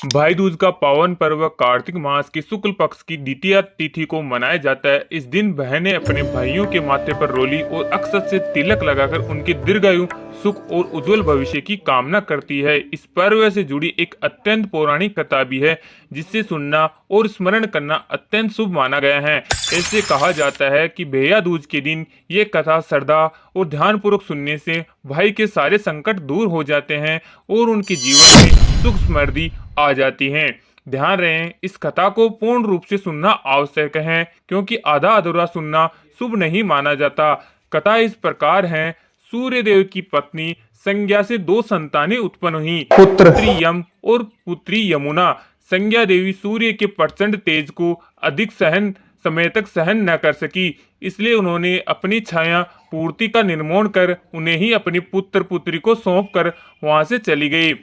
भाई दूज का पावन पर्व कार्तिक मास की शुक्ल पक्ष की द्वितीया तिथि को मनाया जाता है। इस दिन बहनें अपने भाइयों के माथे पर रोली और अक्षत से तिलक लगाकर उनके दीर्घायु, सुख और उज्जवल भविष्य की कामना करती है। इस पर्व से जुड़ी एक अत्यंत पौराणिक कथा भी है, जिससे सुनना और स्मरण करना अत्यंत शुभ माना गया है। ऐसे कहा जाता है कि भैया दूज के दिन ये कथा श्रद्धा और ध्यानपूर्वक सुनने से भाई के सारे संकट दूर हो जाते हैं और उनके जीवन में सुख समृद्धि आ जाती हैं। ध्यान रहे, इस कथा को पूर्ण रूप से सुनना आवश्यक है, क्योंकि आधा अधूरा सुनना शुभ नहीं माना जाता। कथा इस प्रकार है। सूर्य देव की पत्नी संज्ञा से दो संतानें उत्पन्न हुई, पुत्री यम और पुत्री यमुना। संज्ञा देवी सूर्य के प्रचंड तेज को अधिक समय तक सहन न कर सकी, इसलिए उन्होंने अपनी छाया पूर्ति का निर्माण कर उन्हें ही अपनी पुत्र पुत्री को सौंप कर वहां से चली गई।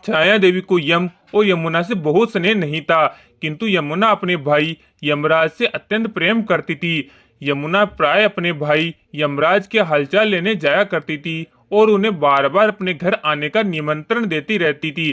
छाया देवी को यम और यमुना से बहुत स्नेह नहीं था, किंतु यमुना अपने भाई यमराज से अत्यंत प्रेम करती थी। यमुना प्राय अपने भाई यमराज के हालचाल लेने जाया करती थी और उन्हें बार बार अपने घर आने का निमंत्रण देती रहती थी,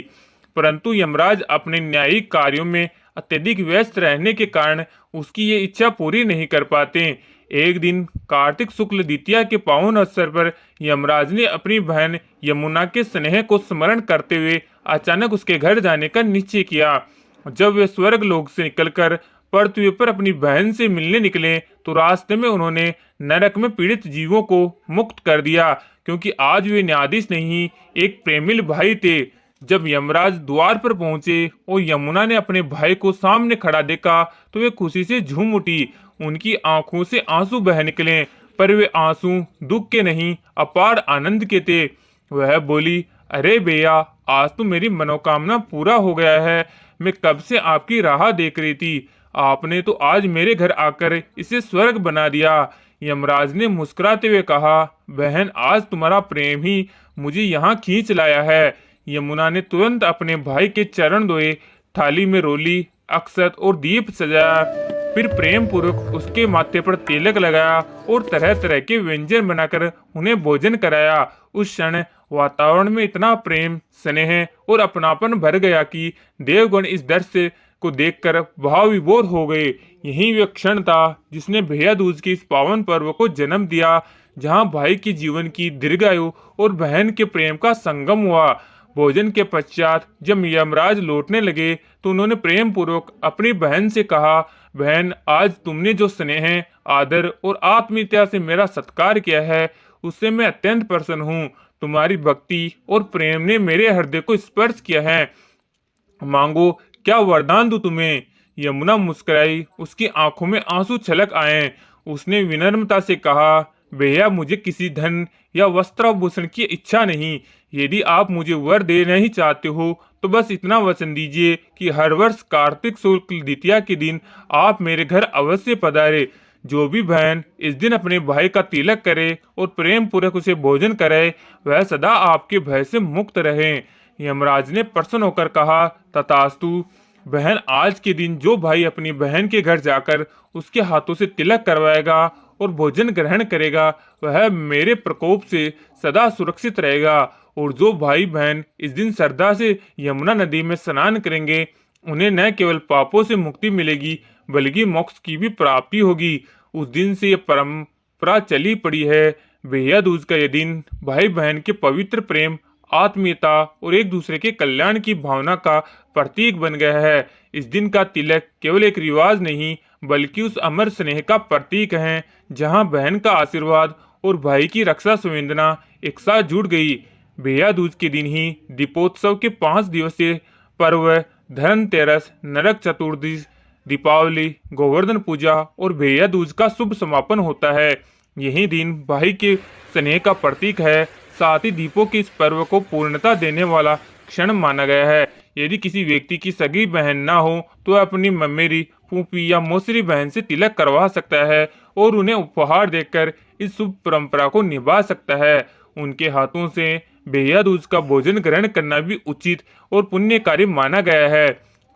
परंतु यमराज अपने न्यायिक कार्यों में अत्यधिक व्यस्त रहने के कारण उसकी ये इच्छा पूरी नहीं कर पाते। एक दिन कार्तिक शुक्ल द्वितीया के पावन अवसर पर यमराज ने अपनी बहन यमुना के स्नेह को स्मरण करते हुए अचानक उसके घर जाने का निश्चय किया। जब वे स्वर्ग लोक से निकलकर पृथ्वी पर अपनी बहन से मिलने निकले, तो रास्ते में उन्होंने नरक में पीड़ित जीवों को मुक्त कर दिया, क्योंकि आज वे न्यायाधीश नहीं, एक प्रेमिल भाई थे। जब यमराज द्वार पर पहुंचे और यमुना ने अपने भाई को सामने खड़ा देखा, तो वे खुशी से झूम उठी। उनकी आंखों से आंसू बह निकले, पर वे आंसू दुख के नहीं, अपार आनंद के थे। वह बोली, अरे भैया, आज तो मेरी मनोकामना पूरा हो गया है। मैं कब से आपकी राह देख रही थी। आपने तो आज मेरे घर आकर इसे स्वर्ग बना दिया। यमराज ने मुस्कुराते हुए कहा, बहन, आज तुम्हारा प्रेम ही मुझे यहाँ खींच लाया है। यमुना ने तुरंत अपने भाई के चरण धोए, थाली में रोली, अक्षत और दीप सजाया, फिर प्रेम पूर्वक उसके माथे पर तिलक लगाया और तरह तरह के व्यंजन बनाकर उन्हें भोजन कराया। उस क्षण वातावरण में इतना प्रेम, स्नेह और अपनापन भर गया कि देवगण इस दृश्य को देखकर भाव विभोर हो गए। यही वह क्षण था जिसने भैया दूज के इस पावन पर्व को जन्म दिया, जहां भाई के जीवन की दीर्घायु और बहन के प्रेम का संगम हुआ। भोजन के पश्चात जब यमराज लौटने लगे, तो उन्होंने प्रेम पूर्वक अपनी बहन से कहा, बहन, आज तुमने जो स्नेह, आदर और आत्मीयता से मेरा सत्कार किया है, उससे मैं अत्यंत प्रसन्न हूँ। तुम्हारी भक्ति और प्रेम ने मेरे हृदय को स्पर्श किया है। मांगो, क्या वरदान दूं तुम्हें। यमुना मुस्कुराई, उसकी आंखों में आंसू छलक आए। उसने विनम्रता से कहा, भैया, मुझे किसी धन या वस्त्राभूषण की इच्छा नहीं। यदि आप मुझे वर देना ही चाहते हो, तो बस इतना वचन दीजिए कि हर वर्ष कार्तिक शुक्ल द्वितीया के दिन आप मेरे घर अवश्य पधारे। जो भी बहन इस दिन अपने भाई का तिलक करे और प्रेम पूर्वक उसे भोजन करे, वह सदा आपके भय से मुक्त रहे। यमराज ने प्रसन्न होकर कहा, तथास्तु। बहन, आज के दिन जो भाई अपनी बहन के घर जाकर उसके हाथों से तिलक करवाएगा और भोजन ग्रहण करेगा, वह मेरे प्रकोप से सदा सुरक्षित रहेगा। और जो भाई बहन इस दिन श्रद्धा से यमुना नदी में स्नान करेंगे, उन्हें न केवल पापों से मुक्ति मिलेगी, बल्कि मोक्ष की भी प्राप्ति होगी। उस दिन से ये परंपरा चली पड़ी है। भैया दूज का यह दिन भाई बहन के पवित्र प्रेम, आत्मीयता और एक दूसरे के कल्याण की भावना का प्रतीक बन गया है। इस दिन का तिलक केवल एक रिवाज नहीं, बल्कि उस अमर स्नेह का प्रतीक है, जहां बहन का आशीर्वाद और भाई की रक्षा संवेदना एक साथ जुड़ गई। भैया दूज के दिन ही दीपोत्सव के 5 दिवसीय पर्व धनतेरस, नरक चतुर्दशी, दीपावली, गोवर्धन पूजा और भैया दूज का शुभ समापन होता है। यही दिन भाई के स्नेह का प्रतीक है, साथ ही दीपों के इस पर्व को पूर्णता देने वाला क्षण माना गया है। यदि किसी व्यक्ति की सगी बहन ना हो, तो वह अपनी ममेरी, फूफी या मौसरी बहन से तिलक करवा सकता है और उन्हें उपहार देकर इस शुभ परंपरा को निभा सकता है। उनके हाथों से भैया दूज का भोजन ग्रहण करना भी उचित और पुण्यकारी माना गया है।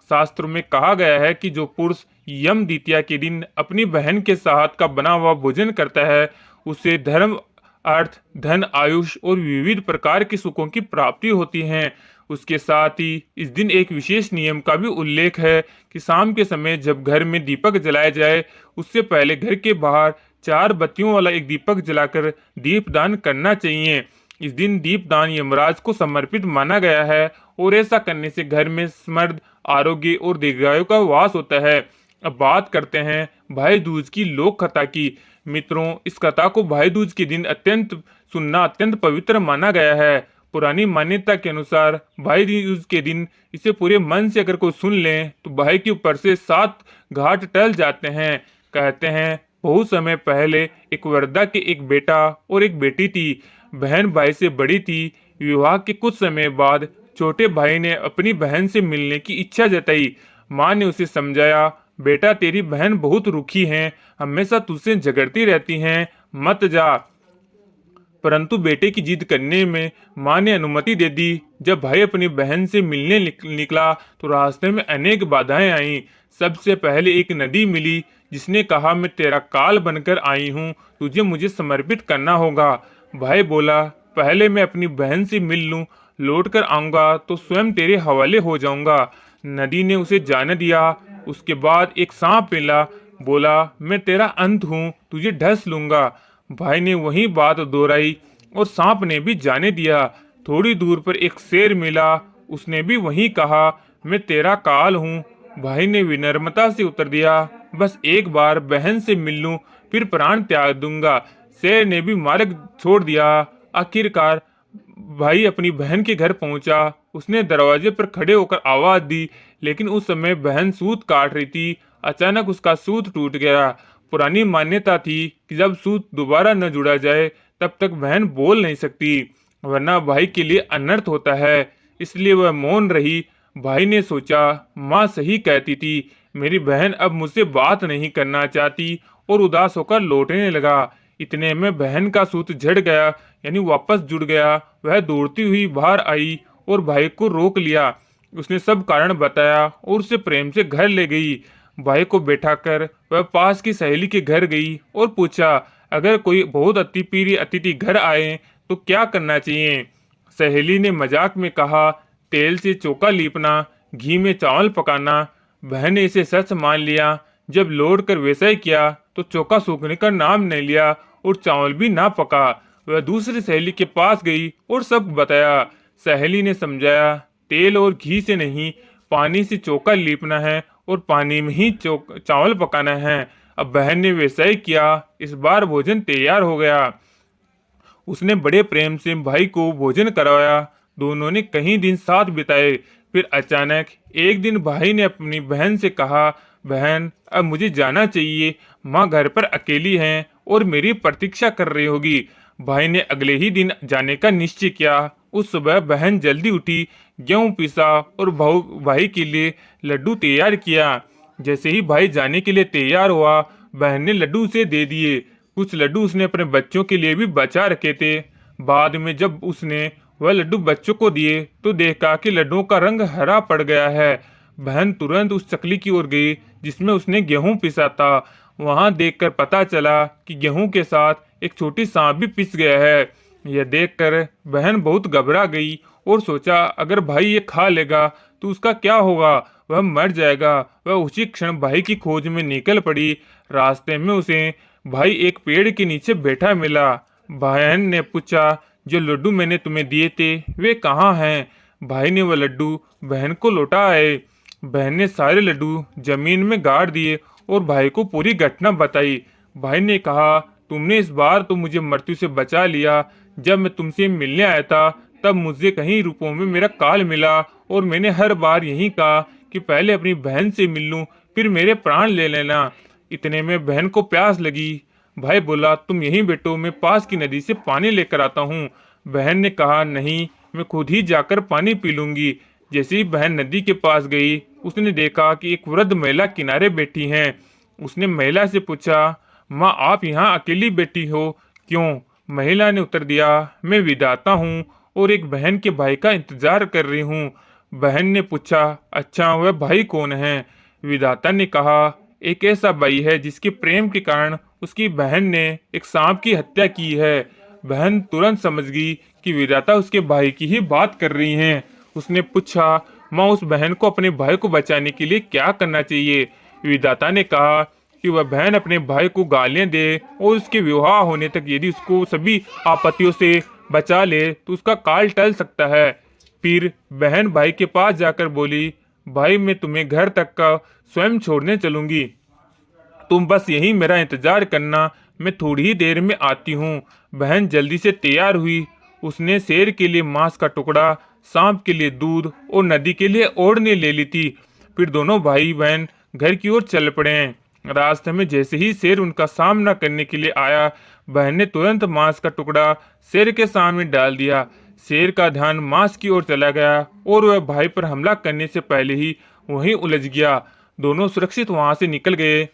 शास्त्रों में कहा गया है कि जो पुरुष यम द्वितीया के दिन अपनी बहन के साथ का बना हुआ भोजन करता है, उसे धर्म, अर्थ, धन, आयुष और विविध प्रकार के सुखों की प्राप्ति होती है। उसके साथ ही इस दिन एक विशेष नियम का भी उल्लेख है कि शाम के समय जब घर में दीपक जलाया जाए, उससे पहले घर के बाहर 4 बत्तियों वाला एक दीपक जलाकर दीपदान करना चाहिए। इस दिन दीपदान यमराज को समर्पित माना गया है और ऐसा करने से घर में समृद्धि, आरोग्य और दीर्घायु का वास होता है। अब बात करते हैं भाई दूज की लोक कथा की। मित्रों, इस कथा को भाई दूज के दिन सुनना अत्यंत पवित्र माना गया है। पुरानी मान्यता के अनुसार भाई दूज के दिन इसे पूरे मन से अगर कोई सुन ले तो भाई के ऊपर से 7 घाट टल जाते हैं। कहते हैं बहुत समय पहले एक वृद्धा के एक बेटा और एक बेटी थी। बहन भाई से बड़ी थी। विवाह के कुछ समय बाद छोटे भाई ने अपनी बहन से मिलने की इच्छा जताई। माँ ने उसे समझाया, बेटा तेरी बहन बहुत रूखी है, हमेशा तुझसे झगड़ती रहती हैं, मत जा। परंतु बेटे की जिद करने में माँ ने अनुमति दे दी। जब भाई अपनी बहन से मिलने निकला तो रास्ते में अनेक बाधाएं आईं। सबसे पहले एक नदी मिली जिसने कहा, मैं तेरा काल बनकर आई हूँ, तुझे मुझे समर्पित करना होगा। भाई बोला, पहले मैं अपनी बहन से मिल लूँ, लौट कर आऊँगा तो स्वयं तेरे हवाले हो जाऊँगा। नदी ने उसे जाने दिया। उसके बाद एक सांप मिला, बोला, मैं तेरा अंत हूँ, तुझे ढस लूँगा। भाई ने वही बात दोहराई और सांप ने भी जाने दिया। थोड़ी दूर पर एक शेर मिला, उसने भी वही कहा, मैं तेरा काल हूँ। भाई ने विनम्रता से उत्तर दिया, बस एक बार बहन से मिल लूं, फिर प्राण त्याग दूंगा। शेर ने भी मार्ग छोड़ दिया। आखिरकार भाई अपनी बहन के घर पहुंचा। उसने दरवाजे पर खड़े होकर आवाज दी, लेकिन उस समय बहन सूत काट रही थी। अचानक उसका सूत टूट गया। पुरानी मान्यता थी कि जब सूत दोबारा न जुड़ा जाए तब तक बहन बोल नहीं सकती, वरना भाई के लिए अनर्थ होता है। इसलिए वह मौन रही। भाई ने सोचा, माँ सही कहती थी, मेरी बहन अब मुझसे बात नहीं करना चाहती, और उदास होकर लौटने लगा। इतने में बहन का सूत झड़ गया, यानी वापस जुड़ गया। वह दौड़ती हुई बाहर आई और भाई को रोक लिया। उसने सब कारण बताया और उसे प्रेम से घर ले गई। भाई को बैठाकर वह पास की सहेली के घर गई और पूछा, अगर कोई बहुत अति प्रिय अतिथि घर आए तो क्या करना चाहिए। सहेली ने मजाक में कहा, तेल से चौका लीपना, घी में चावल पकाना। बहन ने इसे सच मान लिया। जब लौट कर वैसा ही किया तो चौका सूखने का नाम नहीं लिया और चावल भी ना पका। वह दूसरी सहेली के पास गई और सब बताया। सहेली ने समझाया, तेल और घी से नहीं, पानी से चौका लीपना है और पानी में ही चावल पकाना है। अब बहन ने वैसा ही किया। इस बार भोजन तैयार हो गया। उसने बड़े प्रेम से भाई को भोजन करवाया। दोनों ने कई दिन साथ बिताए। फिर अचानक एक दिन भाई ने अपनी बहन से कहा, बहन अब मुझे जाना चाहिए, माँ घर पर अकेली हैं और मेरी प्रतीक्षा कर रही होगी। भाई ने अगले ही दिन जाने का निश्चय किया। उस सुबह बहन जल्दी उठी, गेहूं पीसा और भाई के लिए लड्डू तैयार किया। जैसे ही भाई जाने के लिए तैयार हुआ, बहन ने लड्डू उसे दे दिए। कुछ लड्डू उसने अपने बच्चों के लिए भी बचा रखे थे। बाद में जब उसने वह लड्डू बच्चों को दिए तो देखा कि लड्डुओं का रंग हरा पड़ गया है। बहन तुरंत उस चकली की ओर गई जिसमें उसने गेहूं पिसा था। वहां देखकर पता चला कि गेहूं के साथ एक छोटी सांप भी पिस गया है। यह देखकर बहन बहुत घबरा गई और सोचा, अगर भाई ये खा लेगा तो उसका क्या होगा, वह मर जाएगा। वह उसी क्षण भाई की खोज में निकल पड़ी। रास्ते में उसे भाई एक पेड़ के नीचे बैठा मिला। बहन ने पूछा, जो लड्डू मैंने तुम्हें दिए थे वे कहाँ हैं। भाई ने वह लड्डू बहन को लौटा आए। बहन ने सारे लड्डू जमीन में गाड़ दिए और भाई को पूरी घटना बताई। भाई ने कहा, तुमने इस बार तो मुझे मृत्यु से बचा लिया। जब मैं तुमसे मिलने आया था तब मुझे कई रूपों में मेरा काल मिला और मैंने हर बार यही कहा कि पहले अपनी बहन से मिल लूं, फिर मेरे प्राण ले लेना। इतने में बहन को प्यास लगी। भाई बोला, तुम यहीं बैठो, मैं पास की नदी से पानी लेकर आता हूँ। बहन ने कहा, नहीं, मैं खुद ही जाकर पानी पी लूंगी। जैसे ही बहन नदी के पास गई, उसने देखा कि एक वृद्ध महिला किनारे बैठी हैं। उसने महिला से पूछा, माँ आप यहाँ अकेली बैठी हो क्यों। महिला ने उत्तर दिया, मैं विधाता हूँ और एक बहन के भाई का इंतजार कर रही हूँ। बहन ने पूछा, अच्छा वह भाई कौन है। विधाता ने कहा, एक ऐसा भाई है जिसके प्रेम के कारण उसकी बहन ने एक सांप की हत्या की है। बहन तुरंत समझ गई कि विधाता उसके भाई की ही बात कर रही हैं। उसने पूछा, माँ उस बहन को अपने भाई को बचाने के लिए क्या करना चाहिए। विधाता ने कहा कि वह बहन अपने भाई को गालियां दे और उसके विवाह होने तक यदि उसको सभी आपत्तियों से बचा ले तो उसका काल टल सकता है। फिर बहन भाई के पास जाकर बोली, भाई मैं तुम्हें घर तक का स्वयं छोड़ने चलूंगी, तुम बस यहीं मेरा इंतजार करना, मैं थोड़ी ही देर में आती हूँ। बहन जल्दी से तैयार हुई। उसने शेर के लिए मांस का टुकड़ा, सांप के लिए दूध और नदी के लिए ओढ़नी ले ली थी। फिर दोनों भाई बहन घर की ओर चल पड़े। रास्ते में जैसे ही शेर उनका सामना करने के लिए आया, बहन ने तुरंत मांस का टुकड़ा शेर के सामने डाल दिया। शेर का ध्यान मांस की ओर चला गया और वह भाई पर हमला करने से पहले ही वहीं उलझ गया। दोनों सुरक्षित वहां से निकल गए।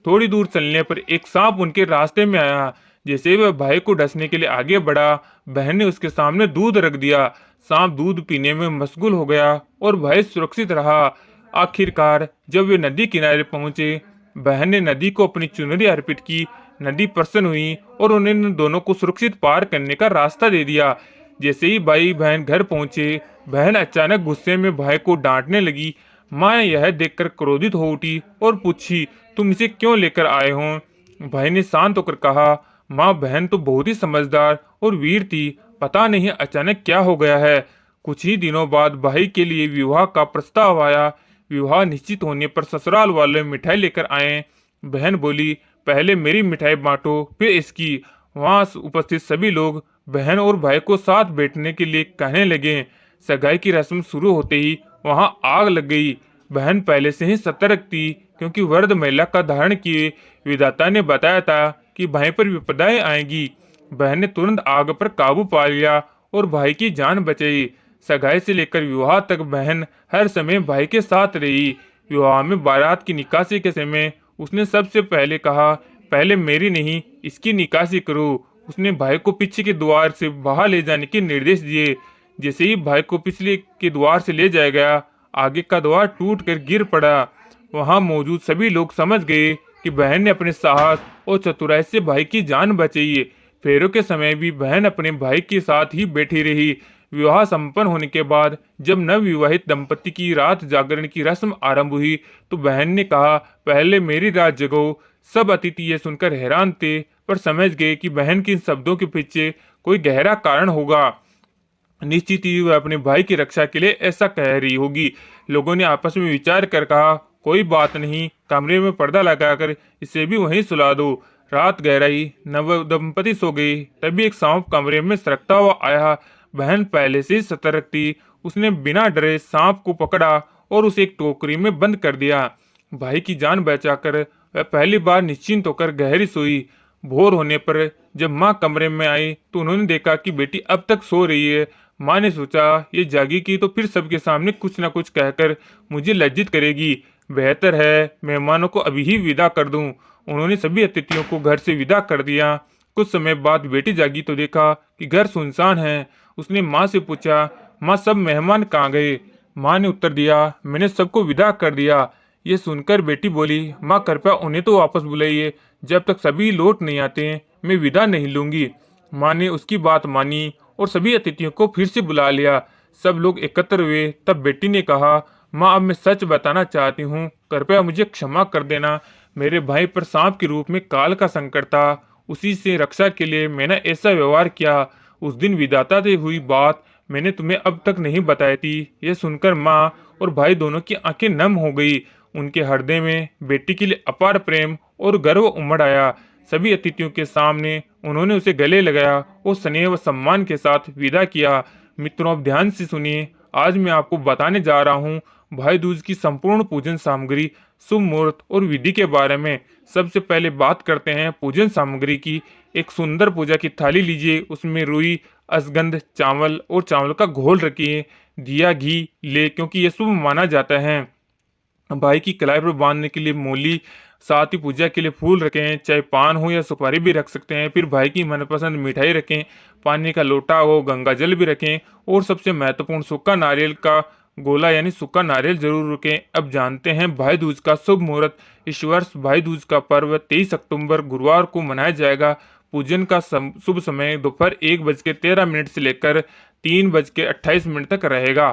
थोड़ी दूर चलने पर एक सांप उनके रास्ते में आया। जैसे ही वह भाई को डसने के लिए आगे बढ़ा, बहन ने उसके सामने दूध रख दिया। सांप दूध पीने में मशगूल हो गया और भाई सुरक्षित रहा। आखिरकार जब वे नदी किनारे पहुंचे, बहन ने नदी को अपनी चुनरी अर्पित की। नदी प्रसन्न हुई और उन्होंने दोनों को सुरक्षित पार करने का रास्ता दे दिया। जैसे ही भाई बहन घर पहुंचे, बहन अचानक गुस्से में भाई को डांटने लगी। माँ यह देखकर क्रोधित हो उठी और पूछी, तुम इसे क्यों लेकर आए हो। भाई ने शांत होकर कहा, माँ बहन तो बहुत ही समझदार और वीर थी, पता नहीं अचानक क्या हो गया है। कुछ ही दिनों बाद भाई के लिए विवाह का प्रस्ताव आया। विवाह निश्चित होने पर ससुराल वाले मिठाई लेकर आए। बहन बोली, पहले मेरी मिठाई बांटो फिर इसकी। वहां उपस्थित सभी लोग बहन और भाई को साथ बैठने के लिए कहने लगे। सगाई की रस्म शुरू होते ही वहां आग लग गई। बहन पहले से ही सतर्क थी क्योंकि वृद्ध महिला का धारण किए विधाता ने बताया था कि भाई पर विपदाएं आएंगी। बहन ने तुरंत आग पर काबू पा लिया और भाई की जान बचाई। सगाई से लेकर विवाह तक बहन हर समय भाई के साथ रही। विवाह में बारात की निकासी के समय उसने सबसे पहले कहा, पहले मेरी नहीं इसकी निकासी करो। उसने भाई को पीछे के द्वार से बाहर ले जाने के निर्देश दिए। जैसे ही भाई को पिछले के द्वार से ले जाया गया, आगे का द्वार टूट कर गिर पड़ा। वहां मौजूद सभी लोग समझ गए कि बहन ने अपने साहस और चतुराई से भाई की जान बचाई। फेरों के समय भी बहन अपने भाई के साथ ही बैठी रही। विवाह संपन्न होने के बाद जब नवविवाहित दंपति की रात जागरण की रस्म आरंभ हुई तो बहन ने कहा, पहले मेरी रात जगो। सब अतिथि ये सुनकर हैरान थे पर समझ गए कि बहन के इन शब्दों के पीछे कोई गहरा कारण होगा। निश्चित ही वह अपने भाई की रक्षा के लिए ऐसा कह रही होगी। लोगों ने आपस में विचार कर कहा, कोई बात नहीं, कमरे में पर्दा लगाकर इसे भी वहीं सुला दो। रात गहराई, नव दंपति सो गई। तभी एक सांप कमरे में सरकता हुआ आया। बहन पहले से ही सतर्क थी। उसने बिना डरे सांप को पकड़ा और उसे एक टोकरी में बंद कर दिया। भाई की जान बचाकर वह पहली बार निश्चिंत होकर गहरी सोई। भोर होने पर जब माँ कमरे में आई तो उन्होंने देखा कि बेटी अब तक सो रही है। माँ ने सोचा, ये जागी की तो फिर सबके सामने कुछ न कुछ कहकर मुझे लज्जित करेगी। बेहतर है मेहमानों को अभी ही विदा कर दूं। उन्होंने सभी अतिथियों को घर से विदा कर दिया। कुछ समय बाद बेटी जागी तो देखा कि घर सुनसान है। उसने माँ से पूछा, माँ सब मेहमान कहाँ गए। माँ ने उत्तर दिया, मैंने सबको विदा कर दिया। ये सुनकर बेटी बोली, माँ कृपया उन्हें तो वापस बुलाइए, जब तक सभी लौट नहीं आते मैं विदा नहीं लूंगी। माँ ने उसकी बात मानी और सभी अतिथियों को फिर से बुला लिया। सब लोग एकत्र हुए। तब बेटी ने कहा, माँ अब मैं सच बताना चाहती हूँ, कृपया मुझे क्षमा कर देना। मेरे भाई पर सांप के रूप में काल का संकट था, उसी से रक्षा के लिए मैंने ऐसा व्यवहार किया। उस दिन विधाता से हुई बात मैंने तुम्हें अब तक नहीं बताई थी। यह सुनकर माँ और भाई दोनों की आंखें नम हो गई। उनके हृदय में बेटी के लिए अपार प्रेम और गर्व उमड़ आया। सभी अतिथियों के सामने उन्होंने उसे गले लगाया और स्नेह व सम्मान के साथ विदा किया। मित्रों, अब ध्यान से सुनिए। आज मैं आपको बताने जा रहा हूँ भाई दूज की संपूर्ण पूजन सामग्री, शुभ मुहूर्त और विधि के बारे में। सबसे पहले बात करते हैं पूजन सामग्री की। एक सुंदर पूजा की थाली लीजिए, उसमें रुई, असगंध, चावल और चावल का घोल रखिए। दिया, घी ले क्योंकि यह शुभ माना जाता है। भाई की कलाई पर बांधने के लिए मूली, साथ ही पूजा के लिए फूल रखें, चाहे पान हो या सुपारी भी रख सकते हैं। फिर भाई की मनपसंद मिठाई रखें, पानी का लोटा हो, गंगा जल भी रखें और सबसे महत्वपूर्ण सूखा नारियल का गोला यानी सूखा नारियल जरूर रखें। अब जानते हैं भाई दूज का शुभ मुहूर्त। इस वर्ष भाई दूज का पर्व 23 अक्टूबर गुरुवार को मनाया जाएगा। पूजन का शुभ समय दोपहर 1:13 से लेकर 3:28 तक रहेगा।